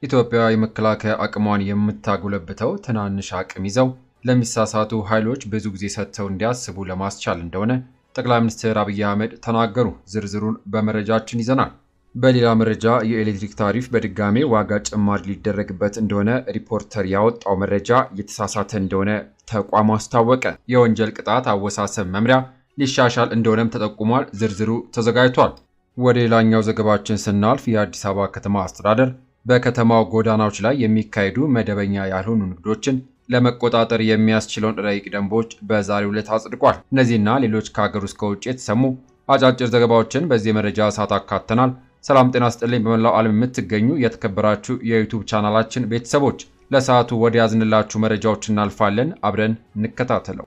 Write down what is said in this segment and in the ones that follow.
ኢትዮጵያ የመከላከያ አቅሟን የምታጎለብተው ትናንሽ አቅም ይዘው ለሚሳሳቱ ኃይሎች ብዙ ጊዜ ሰጥተው እንዲያስቡ ለማስቻል እንደሆነ ጠቅላይ ሚኒስትር አብይ አህመድ ተናገሩ። ዝርዝሩን በመረጃችን ይዘናል። በሌላ መረጃ የኤሌክትሪክ ታሪፍ በድጋሜ ዋጋ ጭማሪ ሊደረግበት እንደሆነ ሪፖርተር ያወጣው መረጃ የተሳሳተ እንደሆነ ተቋሙ አስታወቀ። የወንጀል ቅጣት አወሳሰብ መምሪያ ሊሻሻል እንደሆነም ተጠቁሟል። ዝርዝሩ ተዘጋጅቷል። ወደ ሌላኛው ዘገባችን ስናልፍ የአዲስ አበባ ከተማ አስተዳደር በከተማው ጎዳናዎች ላይ የሚካሄዱ መደበኛ ያልሆኑ ንግዶችን ለመቆጣጠር የሚያስችለውን ረቂቅ ደንቦች በዛሬው ዕለት አጽድቋል። እነዚህና ሌሎች ከሀገር ውስጥ ከውጭ የተሰሙ አጫጭር ዘገባዎችን በዚህ መረጃ ሰዓት አካተናል። ሰላም ጤና ስጥልኝ። በመላው ዓለም የምትገኙ የተከበራችሁ የዩቲዩብ ቻናላችን ቤተሰቦች ለሰዓቱ ወደ ያዝንላችሁ መረጃዎች እናልፋለን። አብረን እንከታተለው።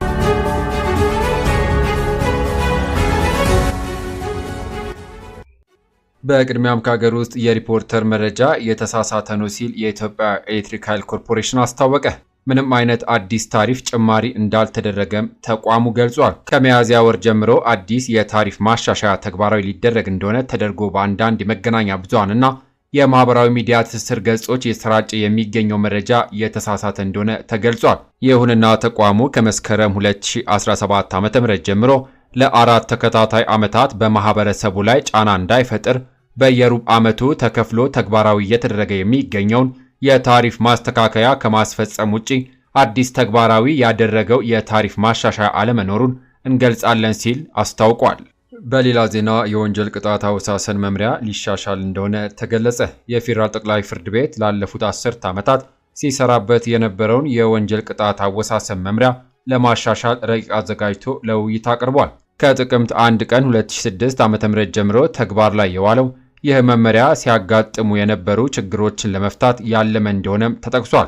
በቅድሚያም ከሀገር ውስጥ የሪፖርተር መረጃ የተሳሳተ ነው ሲል የኢትዮጵያ ኤሌክትሪክ ኃይል ኮርፖሬሽን አስታወቀ። ምንም አይነት አዲስ ታሪፍ ጭማሪ እንዳልተደረገም ተቋሙ ገልጿል። ከሚያዝያ ወር ጀምሮ አዲስ የታሪፍ ማሻሻያ ተግባራዊ ሊደረግ እንደሆነ ተደርጎ በአንዳንድ የመገናኛ ብዙሃንና የማህበራዊ ሚዲያ ትስስር ገጾች የተሰራጨ የሚገኘው መረጃ የተሳሳተ እንደሆነ ተገልጿል። ይሁንና ተቋሙ ከመስከረም 2017 ዓ.ም ጀምሮ ለአራት ተከታታይ ዓመታት በማህበረሰቡ ላይ ጫና እንዳይፈጥር በየሩብ ዓመቱ ተከፍሎ ተግባራዊ እየተደረገ የሚገኘውን የታሪፍ ማስተካከያ ከማስፈጸም ውጪ አዲስ ተግባራዊ ያደረገው የታሪፍ ማሻሻያ አለመኖሩን እንገልጻለን ሲል አስታውቋል። በሌላ ዜና የወንጀል ቅጣት አወሳሰን መምሪያ ሊሻሻል እንደሆነ ተገለጸ። የፌዴራል ጠቅላይ ፍርድ ቤት ላለፉት 10 ዓመታት ሲሰራበት የነበረውን የወንጀል ቅጣት አወሳሰን መምሪያ ለማሻሻል ረቂቅ አዘጋጅቶ ለውይይት አቅርቧል። ከጥቅምት 1 ቀን 2006 ዓ.ም ጀምሮ ተግባር ላይ የዋለው ይህ መመሪያ ሲያጋጥሙ የነበሩ ችግሮችን ለመፍታት ያለመ እንደሆነም ተጠቅሷል።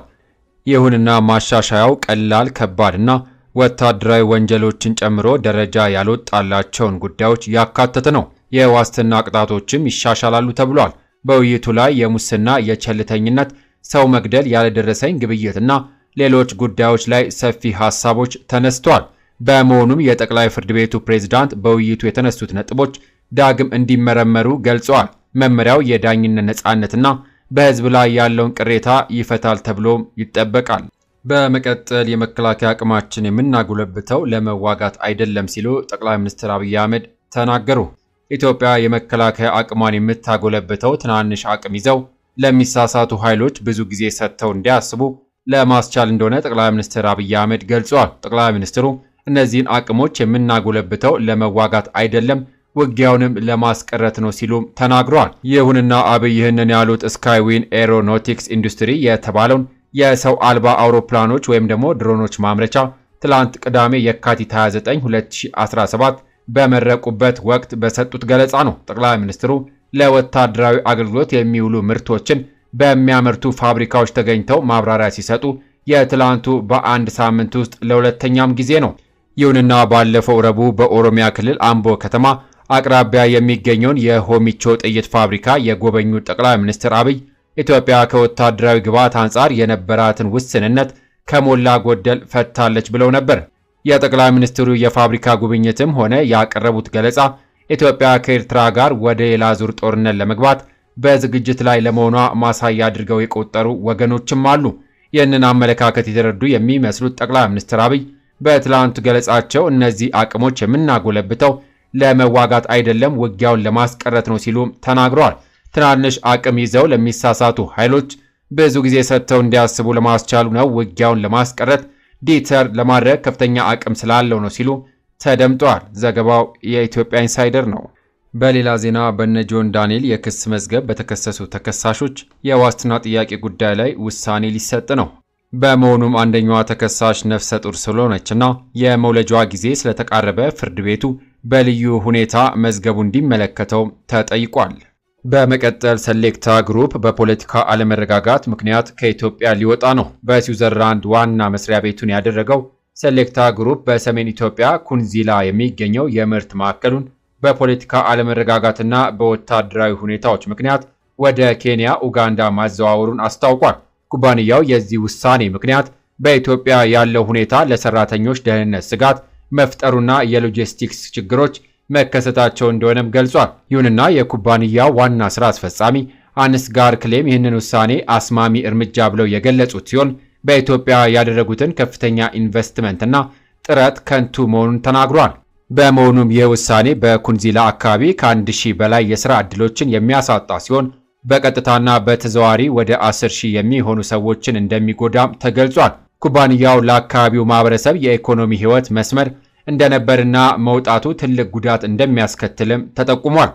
ይሁንና ማሻሻያው ቀላል፣ ከባድና ወታደራዊ ወንጀሎችን ጨምሮ ደረጃ ያልወጣላቸውን ጉዳዮች ያካተተ ነው። የዋስትና ቅጣቶችም ይሻሻላሉ ተብሏል። በውይይቱ ላይ የሙስና፣ የቸልተኝነት፣ ሰው መግደል፣ ያለደረሰኝ ግብይትና ሌሎች ጉዳዮች ላይ ሰፊ ሐሳቦች ተነስተዋል። በመሆኑም የጠቅላይ ፍርድ ቤቱ ፕሬዝዳንት በውይይቱ የተነሱት ነጥቦች ዳግም እንዲመረመሩ ገልጸዋል። መመሪያው የዳኝነት ነፃነትና በሕዝብ ላይ ያለውን ቅሬታ ይፈታል ተብሎ ይጠበቃል። በመቀጠል የመከላከያ አቅማችን የምናጎለብተው ለመዋጋት አይደለም ሲሉ ጠቅላይ ሚኒስትር አብይ አህመድ ተናገሩ። ኢትዮጵያ የመከላከያ አቅሟን የምታጎለብተው ትናንሽ አቅም ይዘው ለሚሳሳቱ ኃይሎች ብዙ ጊዜ ሰጥተው እንዲያስቡ ለማስቻል እንደሆነ ጠቅላይ ሚኒስትር አብይ አህመድ ገልጸዋል። ጠቅላይ ሚኒስትሩ እነዚህን አቅሞች የምናጎለብተው ለመዋጋት አይደለም ውጊያውንም ለማስቀረት ነው ሲሉ ተናግረዋል። ይሁንና አብይ ይህንን ያሉት ስካይዊን ኤሮኖቲክስ ኢንዱስትሪ የተባለውን የሰው አልባ አውሮፕላኖች ወይም ደግሞ ድሮኖች ማምረቻ ትላንት ቅዳሜ የካቲት 29 2017 በመረቁበት ወቅት በሰጡት ገለጻ ነው። ጠቅላይ ሚኒስትሩ ለወታደራዊ አገልግሎት የሚውሉ ምርቶችን በሚያመርቱ ፋብሪካዎች ተገኝተው ማብራሪያ ሲሰጡ የትላንቱ በአንድ ሳምንት ውስጥ ለሁለተኛም ጊዜ ነው። ይሁንና ባለፈው ረቡዕ በኦሮሚያ ክልል አምቦ ከተማ አቅራቢያ የሚገኘውን የሆሚቾ ጥይት ፋብሪካ የጎበኙት ጠቅላይ ሚኒስትር አብይ ኢትዮጵያ ከወታደራዊ ግብዓት አንጻር የነበራትን ውስንነት ከሞላ ጎደል ፈታለች ብለው ነበር። የጠቅላይ ሚኒስትሩ የፋብሪካ ጉብኝትም ሆነ ያቀረቡት ገለጻ ኢትዮጵያ ከኤርትራ ጋር ወደ ሌላ ዙር ጦርነት ለመግባት በዝግጅት ላይ ለመሆኗ ማሳያ አድርገው የቆጠሩ ወገኖችም አሉ። ይህንን አመለካከት የተረዱ የሚመስሉት ጠቅላይ ሚኒስትር አብይ በትላንቱ ገለጻቸው እነዚህ አቅሞች የምናጎለብተው ለመዋጋት አይደለም ውጊያውን ለማስቀረት ነው ሲሉ ተናግረዋል። ትናንሽ አቅም ይዘው ለሚሳሳቱ ኃይሎች ብዙ ጊዜ ሰጥተው እንዲያስቡ ለማስቻሉ ነው። ውጊያውን ለማስቀረት ዲተር ለማድረግ ከፍተኛ አቅም ስላለው ነው ሲሉ ተደምጠዋል። ዘገባው የኢትዮጵያ ኢንሳይደር ነው። በሌላ ዜና በነ ጆን ዳንኤል የክስ መዝገብ በተከሰሱ ተከሳሾች የዋስትና ጥያቄ ጉዳይ ላይ ውሳኔ ሊሰጥ ነው። በመሆኑም አንደኛዋ ተከሳሽ ነፍሰ ጡር ስለሆነችና የመውለጃዋ ጊዜ ስለተቃረበ ፍርድ ቤቱ በልዩ ሁኔታ መዝገቡ እንዲመለከተው ተጠይቋል። በመቀጠል ሰሌክታ ግሩፕ በፖለቲካ አለመረጋጋት ምክንያት ከኢትዮጵያ ሊወጣ ነው። በስዊዘርላንድ ዋና መስሪያ ቤቱን ያደረገው ሰሌክታ ግሩፕ በሰሜን ኢትዮጵያ ኩንዚላ የሚገኘው የምርት ማዕከሉን በፖለቲካ አለመረጋጋትና በወታደራዊ ሁኔታዎች ምክንያት ወደ ኬንያ፣ ኡጋንዳ ማዘዋወሩን አስታውቋል። ኩባንያው የዚህ ውሳኔ ምክንያት በኢትዮጵያ ያለው ሁኔታ ለሰራተኞች ደህንነት ስጋት መፍጠሩና የሎጂስቲክስ ችግሮች መከሰታቸው እንደሆነም ገልጿል። ይሁንና የኩባንያው ዋና ስራ አስፈጻሚ አንስጋር ክሌም ይህንን ውሳኔ አስማሚ እርምጃ ብለው የገለጹት ሲሆን በኢትዮጵያ ያደረጉትን ከፍተኛ ኢንቨስትመንትና ጥረት ከንቱ መሆኑን ተናግሯል። በመሆኑም ይህ ውሳኔ በኩንዚላ አካባቢ ከ1000 በላይ የሥራ ዕድሎችን የሚያሳጣ ሲሆን በቀጥታና በተዘዋዋሪ ወደ 10,000 የሚሆኑ ሰዎችን እንደሚጎዳም ተገልጿል። ኩባንያው ለአካባቢው ማህበረሰብ የኢኮኖሚ ሕይወት መስመር እንደነበርና መውጣቱ ትልቅ ጉዳት እንደሚያስከትልም ተጠቁሟል።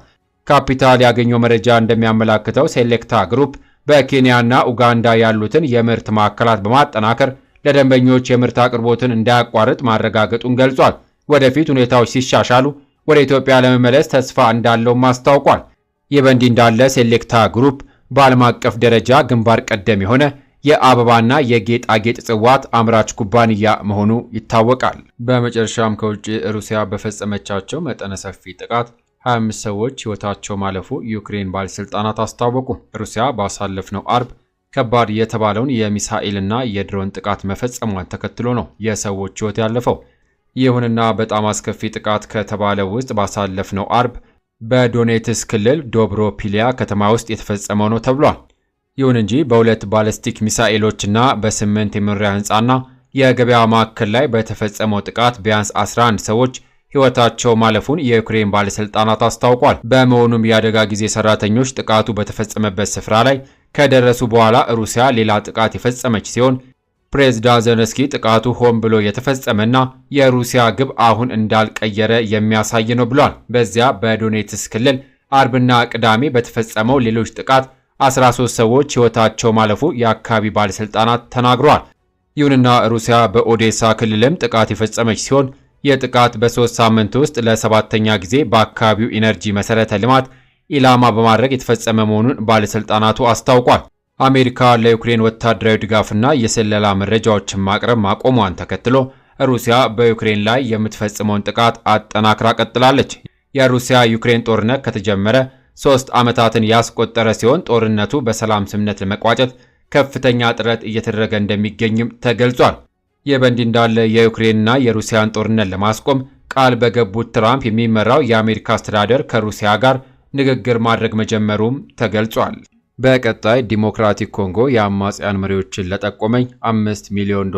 ካፒታል ያገኘው መረጃ እንደሚያመላክተው ሴሌክታ ግሩፕ በኬንያና ኡጋንዳ ያሉትን የምርት ማዕከላት በማጠናከር ለደንበኞች የምርት አቅርቦትን እንዳያቋርጥ ማረጋገጡን ገልጿል። ወደፊት ሁኔታዎች ሲሻሻሉ ወደ ኢትዮጵያ ለመመለስ ተስፋ እንዳለውም አስታውቋል። ይህ በእንዲህ እንዳለ ሴሌክታ ግሩፕ በዓለም አቀፍ ደረጃ ግንባር ቀደም የሆነ የአበባና የጌጣጌጥ ጽዋት አምራች ኩባንያ መሆኑ ይታወቃል። በመጨረሻም ከውጭ ሩሲያ በፈጸመቻቸው መጠነ ሰፊ ጥቃት 25 ሰዎች ሕይወታቸው ማለፉ ዩክሬን ባለሥልጣናት አስታወቁ። ሩሲያ ባሳለፍነው አርብ ከባድ የተባለውን የሚሳኤልና የድሮን ጥቃት መፈጸሟን ተከትሎ ነው የሰዎች ሕይወት ያለፈው። ይሁንና በጣም አስከፊ ጥቃት ከተባለው ውስጥ ባሳለፍነው አርብ በዶኔትስክ ክልል ዶብሮፒሊያ ከተማ ውስጥ የተፈጸመው ነው ተብሏል። ይሁን እንጂ በሁለት ባለስቲክ ሚሳኤሎችና በ8 የመኖሪያ ሕንፃና የገበያ ማዕከል ላይ በተፈጸመው ጥቃት ቢያንስ 11 ሰዎች ሕይወታቸው ማለፉን የዩክሬን ባለሥልጣናት አስታውቋል። በመሆኑም የአደጋ ጊዜ ሰራተኞች ጥቃቱ በተፈጸመበት ስፍራ ላይ ከደረሱ በኋላ ሩሲያ ሌላ ጥቃት የፈጸመች ሲሆን ፕሬዝዳንት ዘለንስኪ ጥቃቱ ሆን ብሎ የተፈጸመና የሩሲያ ግብ አሁን እንዳልቀየረ የሚያሳይ ነው ብሏል። በዚያ በዶኔትስክ ክልል አርብና ቅዳሜ በተፈጸመው ሌሎች ጥቃት 13 ሰዎች ሕይወታቸው ማለፉ የአካባቢ ባለሥልጣናት ተናግረዋል። ይሁንና ሩሲያ በኦዴሳ ክልልም ጥቃት የፈጸመች ሲሆን የጥቃት በ3 ሳምንት ውስጥ ለ7ኛ ጊዜ በአካባቢው ኢነርጂ መሠረተ ልማት ኢላማ በማድረግ የተፈጸመ መሆኑን ባለሥልጣናቱ አስታውቋል። አሜሪካ ለዩክሬን ወታደራዊ ድጋፍና የስለላ መረጃዎችን ማቅረብ ማቆሟን ተከትሎ ሩሲያ በዩክሬን ላይ የምትፈጽመውን ጥቃት አጠናክራ ቀጥላለች። የሩሲያ ዩክሬን ጦርነት ከተጀመረ 3 ዓመታትን ያስቆጠረ ሲሆን ጦርነቱ በሰላም ስምምነት ለመቋጨት ከፍተኛ ጥረት እየተደረገ እንደሚገኝም ተገልጿል። ይህ በእንዲህ እንዳለ የዩክሬንና የሩሲያን ጦርነት ለማስቆም ቃል በገቡት ትራምፕ የሚመራው የአሜሪካ አስተዳደር ከሩሲያ ጋር ንግግር ማድረግ መጀመሩም ተገልጿል። በቀጣይ ዲሞክራቲክ ኮንጎ የአማጽያን መሪዎችን ለጠቆመኝ $5 ሚሊዮን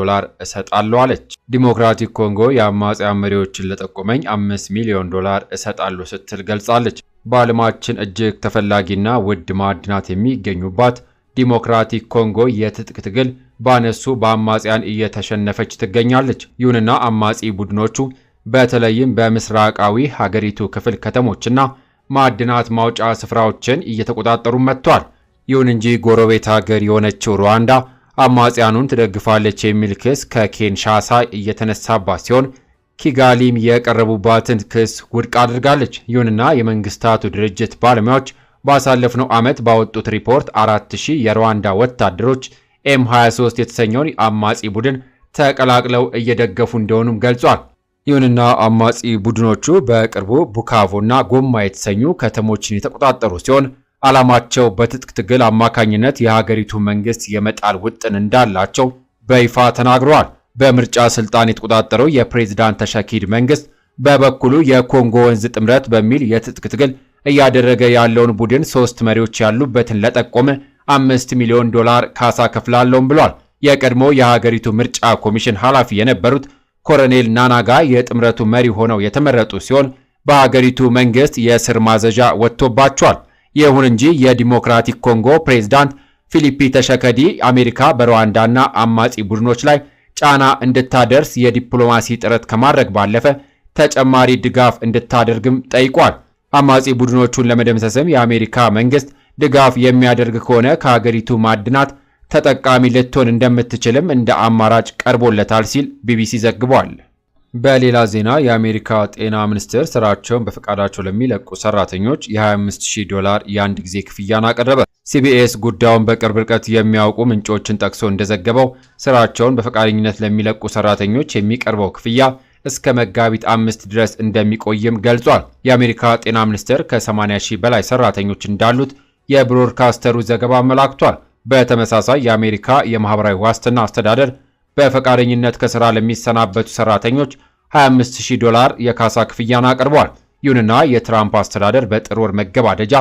እሰጣለሁ አለች። ዲሞክራቲክ ኮንጎ የአማጽያን መሪዎችን ለጠቆመኝ $5 ሚሊዮን እሰጣለሁ ስትል ገልጻለች። በዓለማችን እጅግ ተፈላጊና ውድ ማዕድናት የሚገኙባት ዲሞክራቲክ ኮንጎ የትጥቅ ትግል ባነሱ በአማጽያን እየተሸነፈች ትገኛለች። ይሁንና አማጺ ቡድኖቹ በተለይም በምስራቃዊ ሀገሪቱ ክፍል ከተሞችና ማዕድናት ማውጫ ስፍራዎችን እየተቆጣጠሩ መጥቷል። ይሁን እንጂ ጎረቤት ሀገር የሆነችው ሩዋንዳ አማጽያኑን ትደግፋለች የሚል ክስ ከኪንሻሳ እየተነሳባት ሲሆን ኪጋሊም የቀረቡባትን ክስ ውድቅ አድርጋለች። ይሁንና የመንግስታቱ ድርጅት ባለሙያዎች ባሳለፍነው ዓመት ባወጡት ሪፖርት 4000 የሩዋንዳ ወታደሮች M23 የተሰኘውን አማጺ ቡድን ተቀላቅለው እየደገፉ እንደሆኑም ገልጿል። ይሁንና አማጺ ቡድኖቹ በቅርቡ ቡካቮና ጎማ የተሰኙ ከተሞችን የተቆጣጠሩ ሲሆን ዓላማቸው በትጥቅ ትግል አማካኝነት የሀገሪቱ መንግስት የመጣል ውጥን እንዳላቸው በይፋ ተናግረዋል። በምርጫ ስልጣን የተቆጣጠረው የፕሬዝዳንት ተሸኪድ መንግስት በበኩሉ የኮንጎ ወንዝ ጥምረት በሚል የትጥቅ ትግል እያደረገ ያለውን ቡድን 3 መሪዎች ያሉበትን ለጠቆመ $5 ሚሊዮን ካሳ ከፍላለውም ብሏል። የቀድሞ የሀገሪቱ ምርጫ ኮሚሽን ኃላፊ የነበሩት ኮሎኔል ናናጋ የጥምረቱ መሪ ሆነው የተመረጡ ሲሆን በሀገሪቱ መንግስት የእስር ማዘዣ ወጥቶባቸዋል። ይሁን እንጂ የዲሞክራቲክ ኮንጎ ፕሬዝዳንት ፊሊፒ ተሸከዲ አሜሪካ በሩዋንዳና አማጺ ቡድኖች ላይ ጫና እንድታደርስ የዲፕሎማሲ ጥረት ከማድረግ ባለፈ ተጨማሪ ድጋፍ እንድታደርግም ጠይቋል። አማጺ ቡድኖቹን ለመደምሰስም የአሜሪካ መንግስት ድጋፍ የሚያደርግ ከሆነ ከሀገሪቱ ማዕድናት ተጠቃሚ ልትሆን እንደምትችልም እንደ አማራጭ ቀርቦለታል ሲል ቢቢሲ ዘግቧል። በሌላ ዜና የአሜሪካ ጤና ሚኒስቴር ስራቸውን በፈቃዳቸው ለሚለቁ ሰራተኞች $25,000 የአንድ ጊዜ ክፍያን አቀረበ። ሲቢኤስ ጉዳዩን በቅርብ ርቀት የሚያውቁ ምንጮችን ጠቅሶ እንደዘገበው ስራቸውን በፈቃደኝነት ለሚለቁ ሰራተኞች የሚቀርበው ክፍያ እስከ መጋቢት 5 ድረስ እንደሚቆይም ገልጿል። የአሜሪካ ጤና ሚኒስቴር ከ80,000 በላይ ሰራተኞች እንዳሉት የብሮድካስተሩ ዘገባ አመላክቷል። በተመሳሳይ የአሜሪካ የማህበራዊ ዋስትና አስተዳደር በፈቃደኝነት ከሥራ ለሚሰናበቱ ሰራተኞች $25,000 የካሳ ክፍያን አቅርቧል። ይሁንና የትራምፕ አስተዳደር በጥር ወር መገባደጃ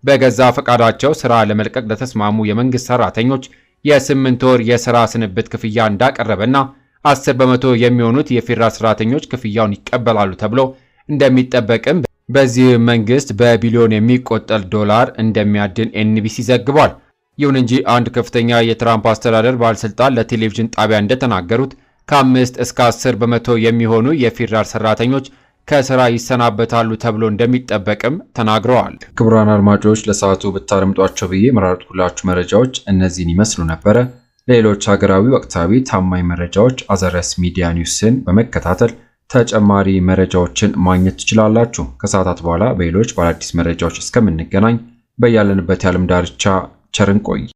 በገዛ ፈቃዳቸው ስራ ለመልቀቅ ለተስማሙ የመንግስት ሰራተኞች የ8 ወር የሥራ ስንብት ክፍያ እንዳቀረበና 10 በመቶ የሚሆኑት የፌዴራል ሰራተኞች ክፍያውን ይቀበላሉ ተብሎ እንደሚጠበቅም በዚህ መንግስት በቢሊዮን የሚቆጠር ዶላር እንደሚያድን ኤንቢሲ ዘግቧል። ይሁን እንጂ አንድ ከፍተኛ የትራምፕ አስተዳደር ባለስልጣን ለቴሌቪዥን ጣቢያ እንደተናገሩት ከ5 እስከ 10 በመቶ የሚሆኑ የፌዴራል ሰራተኞች ከስራ ይሰናበታሉ ተብሎ እንደሚጠበቅም ተናግረዋል። ክቡራን አድማጮች ለሰዓቱ ብታደምጧቸው ብዬ መራርጥኩላችሁ መረጃዎች እነዚህን ይመስሉ ነበረ። ሌሎች ሀገራዊ ወቅታዊ ታማኝ መረጃዎች አዘረስ ሚዲያ ኒውስን በመከታተል ተጨማሪ መረጃዎችን ማግኘት ትችላላችሁ። ከሰዓታት በኋላ በሌሎች በአዲስ መረጃዎች እስከምንገናኝ በያለንበት የዓለም ዳርቻ ቸር እንቆይ።